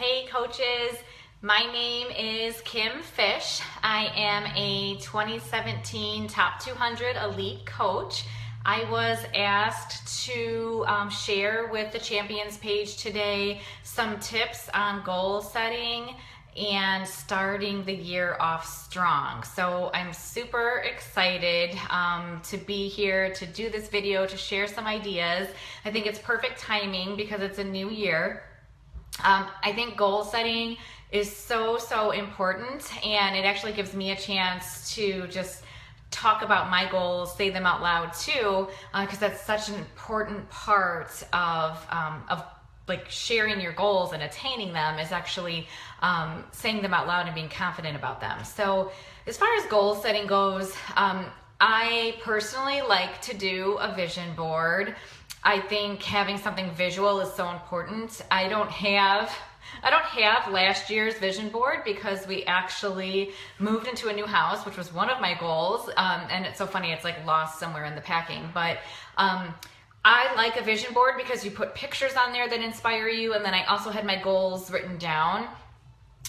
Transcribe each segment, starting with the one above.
Hey coaches, my name is Kim Fish. I am a 2017 Top 200 Elite Coach. I was asked to share with the Champions page today some tips on goal setting and starting the year off strong. So I'm super excited to be here to do this video, to share some ideas. I think it's perfect timing because it's a new year. I think goal setting is so important, and it actually gives me a chance to just talk about my goals, say them out loud too, because that's such an important part of like sharing your goals and attaining them is actually saying them out loud and being confident about them. So as far as goal setting goes, I personally like to do a vision board. I think having something visual is so important. I don't have last year's vision board because we actually moved into a new house, which was one of my goals. And it's so funny, it's like lost somewhere in the packing. But I like a vision board because you put pictures on there that inspire you. And then I also had my goals written down.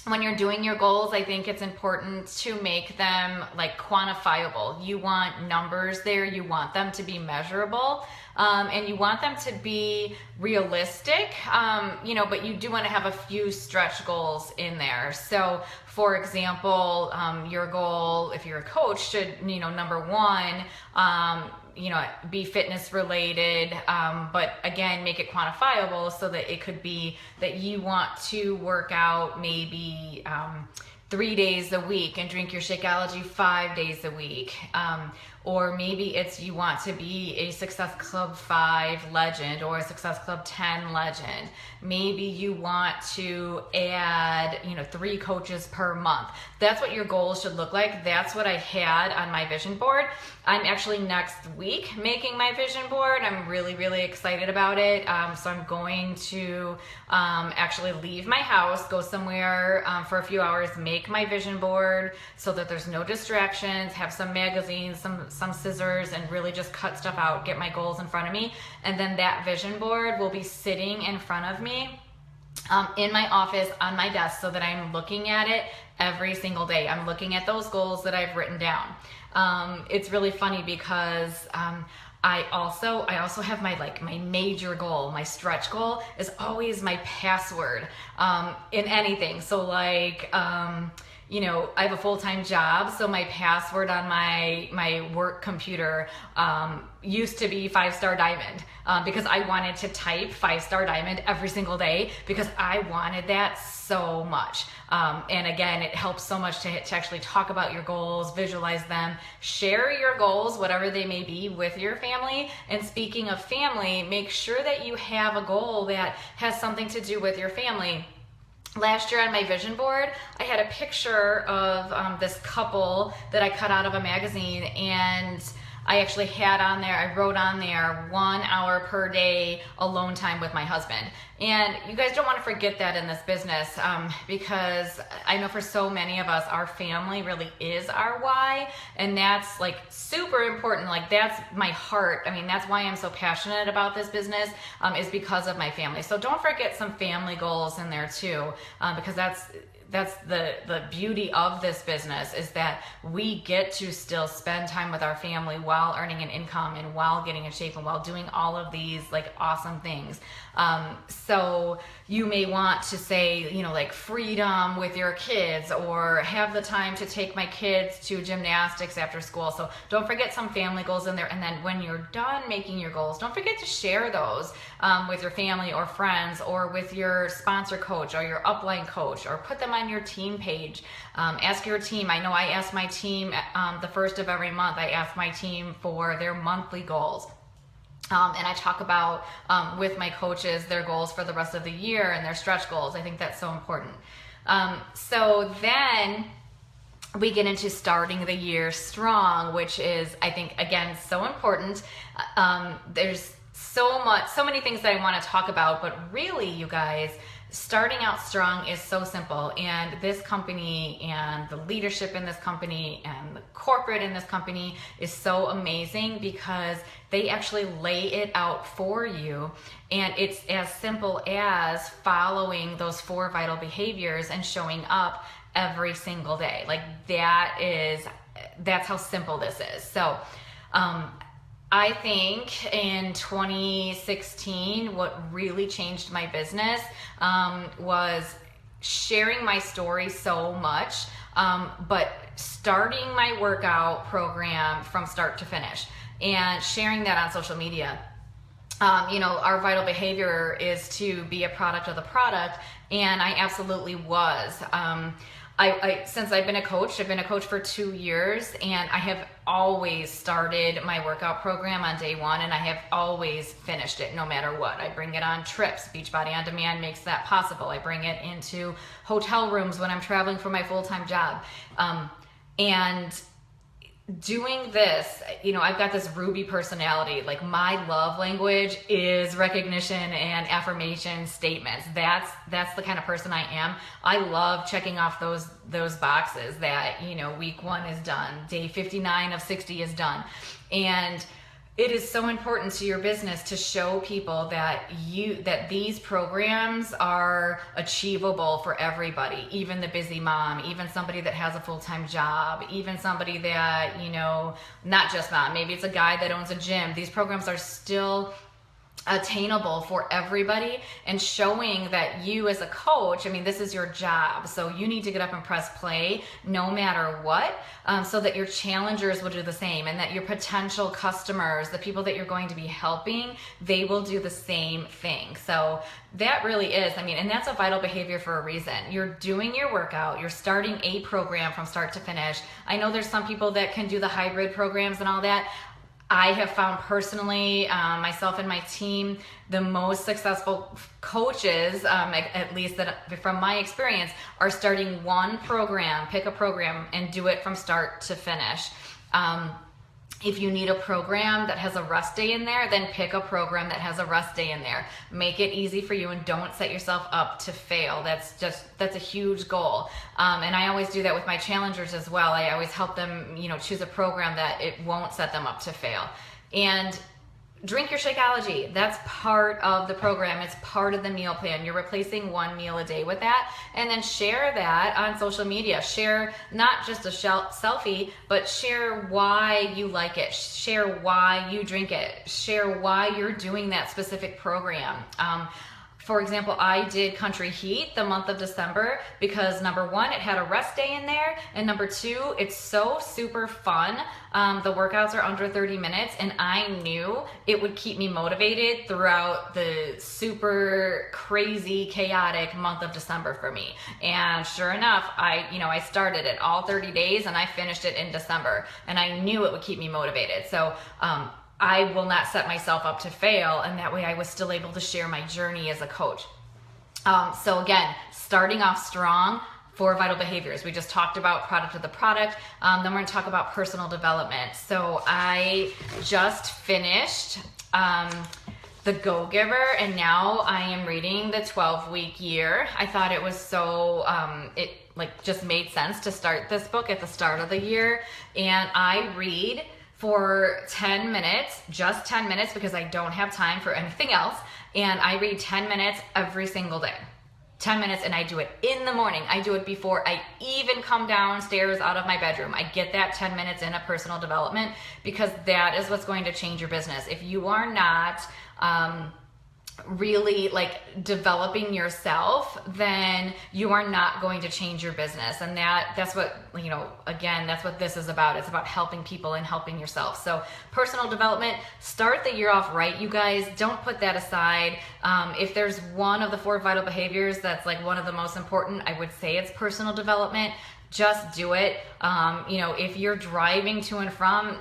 When you're doing your goals, I think it's important to make them like quantifiable. You want numbers there, you want them to be measurable, and you want them to be realistic, but you do want to have a few stretch goals in there. So for example, your goal, if you're a coach, should, number one, be fitness related, but again, make it quantifiable so that it could be that you want to work out maybe 3 days a week and drink your Shakeology 5 days a week. Or maybe it's you want to be a Success Club 5 legend or a Success Club 10 legend. Maybe you want to add, 3 coaches per month. That's what your goals should look like. That's what I had on my vision board. I'm actually next week making my vision board. I'm really excited about it. So I'm going to actually leave my house, go somewhere for a few hours, make my vision board so that there's no distractions, have some magazines, some scissors, and really just cut stuff out, get my goals in front of me. And then that vision board will be sitting in front of me in my office on my desk so that I'm looking at it every single day. I'm looking at those goals that I've written down. It's really funny because I also have my major goal, my stretch goal is always my password in anything. So like, I have a full-time job, so my password on my work computer used to be 5-star diamond because I wanted to type 5-star diamond every single day because I wanted that so much. And again, it helps so much to actually talk about your goals, visualize them, share your goals, whatever they may be, with your family. And speaking of family, make sure that you have a goal that has something to do with your family. Last year on my vision board, I had a picture of this couple that I cut out of a magazine, and I actually had on there, I wrote on there 1 hour per day alone time with my husband. And you guys don't want to forget that in this business because I know for so many of us, our family really is our why. And that's like super important. Like that's my heart. I mean, that's why I'm so passionate about this business is because of my family. So don't forget some family goals in there too, because that's the beauty of this business is that we get to still spend time with our family while earning an income and while getting in shape and while doing all of these like awesome things. So you may want to say, like freedom with your kids, or have the time to take my kids to gymnastics after school. So don't forget some family goals in there. And then when you're done making your goals, don't forget to share those with your family or friends or with your sponsor coach or your upline coach, or put them on your team page. Ask your team. I know I ask my team the first of every month, I ask my team for their monthly goals. And I talk about with my coaches their goals for the rest of the year and their stretch goals. I think that's so important. So then we get into starting the year strong, which is, I think, again, so important. There's so many things that I want to talk about, but really, you guys, starting out strong is so simple. And this company and the leadership in this company and the corporate in this company is so amazing because they actually lay it out for you. And it's as simple as following those 4 vital behaviors and showing up every single day. Like that's how simple this is. So, I think in 2016, what really changed my business was sharing my story so much, but starting my workout program from start to finish and sharing that on social media. Our vital behavior is to be a product of the product, and I absolutely was. Since I've been a coach for 2 years, and I have always started my workout program on day 1, and I have always finished it no matter what. I bring it on trips. Beachbody On Demand makes that possible. I bring it into hotel rooms when I'm traveling for my full-time job. And doing this, I've got this Ruby personality. Like, my love language is recognition and affirmation statements. That's the kind of person I am. I love checking off those boxes that, week 1 is done, day 59 of 60 is done. And it is so important to your business to show people that these programs are achievable for everybody, even the busy mom, even somebody that has a full-time job, even somebody that, not just mom, maybe it's a guy that owns a gym. These programs are still attainable for everybody, and showing that you as a coach, this is your job, so you need to get up and press play no matter what, so that your challengers will do the same, and that your potential customers, the people that you're going to be helping, they will do the same thing. So that really is, and that's a vital behavior for a reason. You're doing your workout, you're starting a program from start to finish. I know there's some people that can do the hybrid programs and all that. I have found personally, myself and my team, the most successful coaches, at least from my experience, are starting one program, pick a program, and do it from start to finish. If you need a program that has a rest day in there, then pick a program that has a rest day in there. Make it easy for you and don't set yourself up to fail. That's a huge goal. And I always do that with my challengers as well. I always help them, choose a program that it won't set them up to fail. And drink your Shakeology. That's part of the program. It's part of the meal plan. You're replacing 1 meal a day with that. And then share that on social media. Share not just a selfie, but share why you like it. Share why you drink it. Share why you're doing that specific program. For example, I did Country Heat the month of December because number 1, it had a rest day in there, and number 2, it's so super fun. The workouts are under 30 minutes, and I knew it would keep me motivated throughout the super crazy, chaotic month of December for me. And sure enough, I started it all 30 days, and I finished it in December, and I knew it would keep me motivated. So, I will not set myself up to fail, and that way I was still able to share my journey as a coach. So again, starting off strong, 4 vital behaviors. We just talked about product of the product. Then we're going to talk about personal development. So I just finished The Go-Giver, and now I am reading the 12-week year. I thought it was so, it just made sense to start this book at the start of the year, and I read for 10 minutes, just 10 minutes, because I don't have time for anything else. And I read 10 minutes every single day. 10 minutes, and I do it in the morning. I do it before I even come downstairs out of my bedroom. I get that 10 minutes in a personal development, because that is what's going to change your business. If you are not really developing yourself, then you are not going to change your business. And that's what, again, that's what this is about. It's about helping people and helping yourself. So personal development, start the year off right, you guys. Don't put that aside. If there's one of the 4 vital behaviors that's one of the most important, I would say it's personal development. Just do it. If you're driving to and from,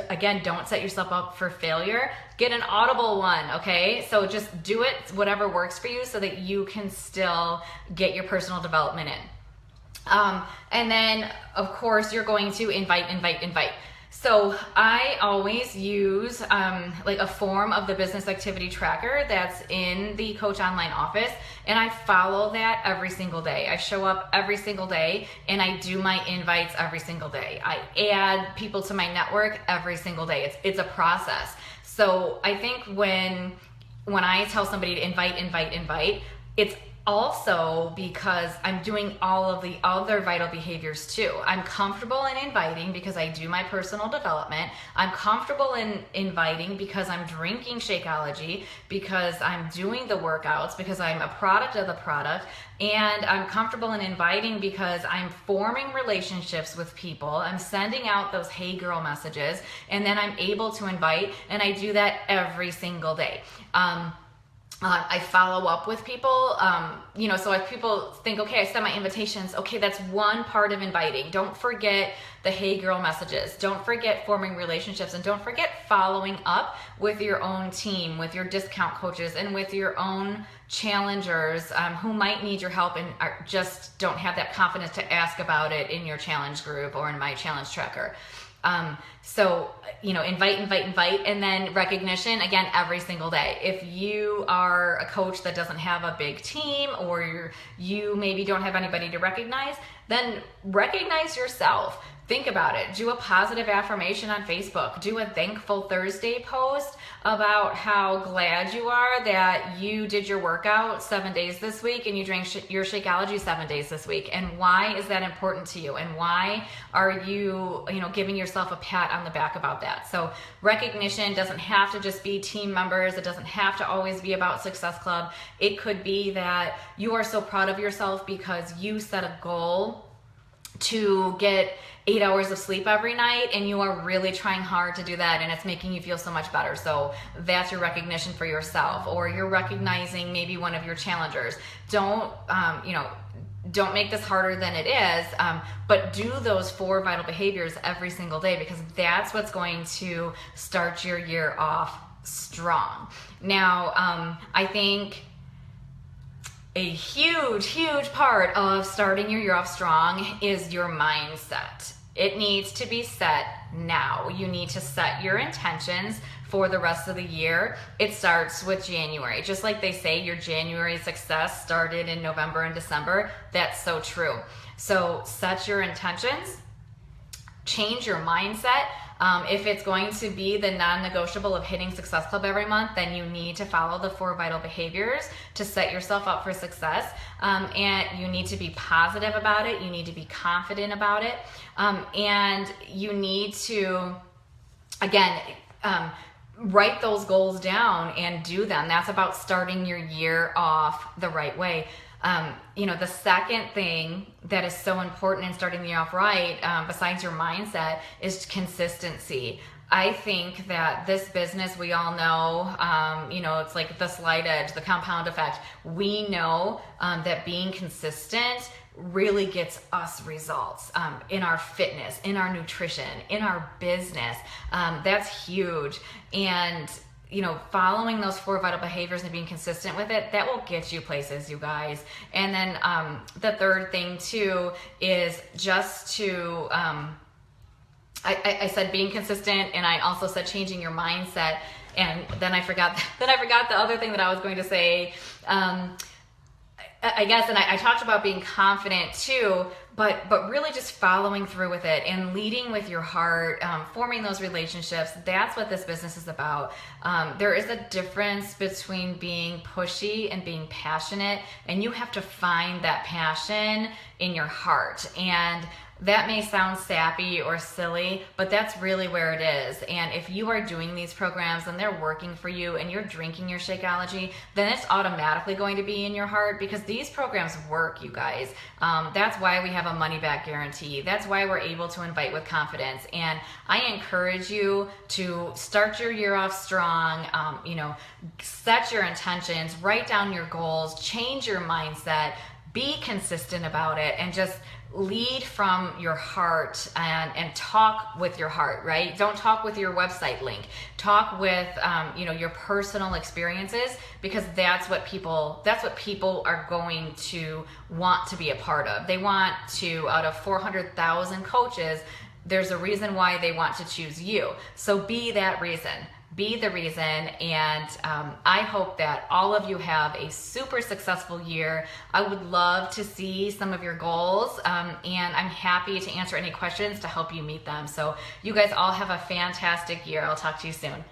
again, don't set yourself up for failure. Get an Audible one, okay? So just do it, whatever works for you, so that you can still get your personal development in. And then, of course, you're going to invite. So I always use like a form of the business activity tracker that's in the Coach Online office, and I follow that every single day. I show up every single day and I do my invites every single day. I add people to my network every single day. It's a process. So I think when I tell somebody to invite, it's also because I'm doing all of the other vital behaviors too. I'm comfortable in inviting because I do my personal development. I'm comfortable in inviting because I'm drinking Shakeology, because I'm doing the workouts, because I'm a product of the product. And I'm comfortable in inviting because I'm forming relationships with people. I'm sending out those hey girl messages, and then I'm able to invite, and I do that every single day. I follow up with people, so if people think, okay, I send my invitations, okay, that's one part of inviting. Don't forget the hey girl messages. Don't forget forming relationships, and don't forget following up with your own team, with your discount coaches, and with your own challengers who might need your help and just don't have that confidence to ask about it in your challenge group or in my challenge tracker. Invite, and then recognition, again, every single day. If you are a coach that doesn't have a big team, or you maybe don't have anybody to recognize, then recognize yourself. Think about it. Do a positive affirmation on Facebook. Do a Thankful Thursday post about how glad you are that you did your workout 7 days this week and you drank your Shakeology 7 days this week. And why is that important to you? And why are you, giving yourself a pat on the back about that? So recognition doesn't have to just be team members. It doesn't have to always be about Success Club. It could be that you are so proud of yourself because you set a goal to get 8 hours of sleep every night, and you are really trying hard to do that, and it's making you feel so much better. So that's your recognition for yourself. Or you're recognizing maybe one of your challengers. Don't make this harder than it is, but do those 4 vital behaviors every single day, because that's what's going to start your year off strong. Now, I think a huge part of starting your year off strong is your mindset. It needs to be set now. You need to set your intentions for the rest of the year. It starts with January. Just like they say your January success started in November and December, that's so true. So set your intentions, change your mindset. If it's going to be the non-negotiable of hitting Success Club every month, then you need to follow the 4 vital behaviors to set yourself up for success. And you need to be positive about it. You need to be confident about it. And you need to, again, write those goals down and do them. That's about starting your year off the right way. The second thing that is so important in starting the year off right, besides your mindset, is consistency. I think that this business, we all know, it's like the slight edge, the compound effect. We know that being consistent really gets us results in our fitness, in our nutrition, in our business. That's huge. And following those 4 vital behaviors and being consistent with it, that will get you places, you guys. And then the third thing too is just to, I said being consistent, and I also said changing your mindset. And then I forgot the other thing that I was going to say. I guess, and I talked about being confident too, but really just following through with it and leading with your heart, forming those relationships. That's what this business is about. There is a difference between being pushy and being passionate, and you have to find that passion in your heart. And that may sound sappy or silly, but that's really where it is. And if you are doing these programs and they're working for you and you're drinking your Shakeology, then it's automatically going to be in your heart, because these programs work, you guys. That's why we have a money back guarantee. That's why we're able to invite with confidence. And I encourage you to start your year off strong, set your intentions, write down your goals, change your mindset, be consistent about it, and just lead from your heart and talk with your heart, right? Don't talk with your website link. Talk with your personal experiences, because that's what people are going to want to be a part of. They want to, out of 400,000 coaches, there's a reason why they want to choose you. So be that reason. Be the reason, and I hope that all of you have a super successful year. I would love to see some of your goals, and I'm happy to answer any questions to help you meet them. So you guys all have a fantastic year. I'll talk to you soon.